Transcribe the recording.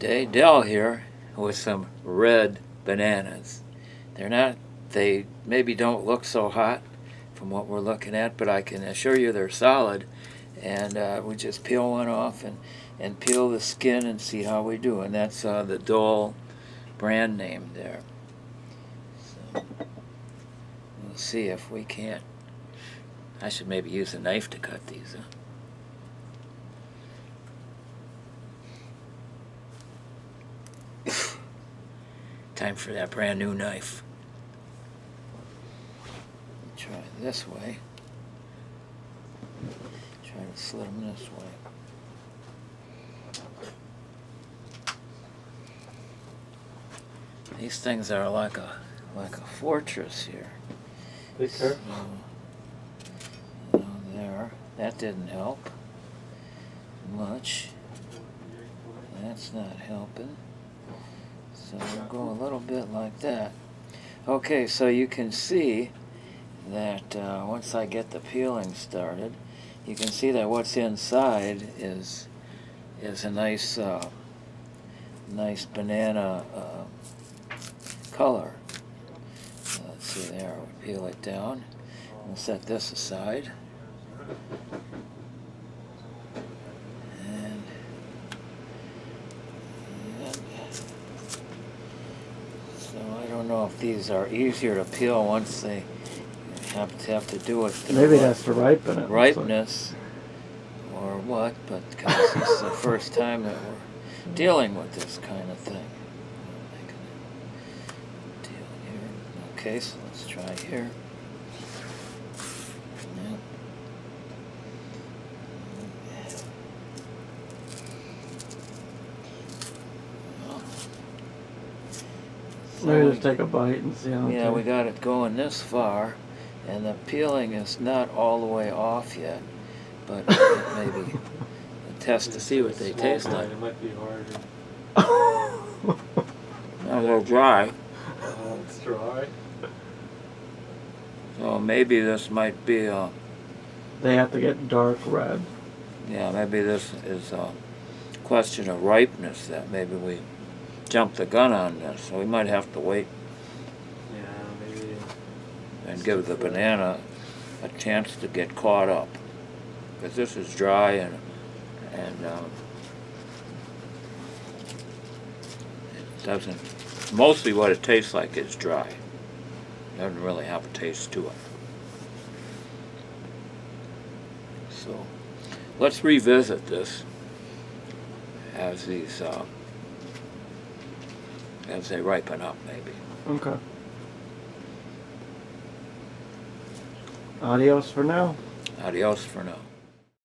day, Dell here with some red bananas. They maybe don't look so hot from what we're looking at, but I can assure you they're solid. And we just peel one off and peel the skin and see how we do. And that's the Dole brand name there. So we'll see if we can't. I should maybe use a knife to cut these. Time for that brand new knife. Try this way. Try to slit them this way. These things are like a fortress here. Be careful. So, there. That didn't help much. That's not helping. So we'll go a little bit like that. Okay, so you can see that once I get the peeling started, you can see that what's inside is a nice nice banana color. Let's see there. We peel it down. We'll set this aside. So I don't know if these are easier to peel once they have to do it. Maybe that's to ripen it. Ripeness or what, but because this is the first time that we're dealing with this kind of thing. Deal here. Okay, so let's try here. Yep. Maybe just take a bite and see how. Yeah, we got it going this far, and the peeling is not all the way off yet, but maybe a test to see what they taste like. It might be harder. A little dry. It's dry. So maybe this might be a... They have to get dark red. Yeah, maybe this is a question of ripeness that maybe we jumped the gun on this, so we might have to wait. Yeah, maybe. And give the banana a chance to get caught up, because this is dry and it doesn't. Mostly what it tastes like is dry. It doesn't really have a taste to it. So let's revisit this as these as they ripen up, maybe. Okay. Adios for now. Adios for now.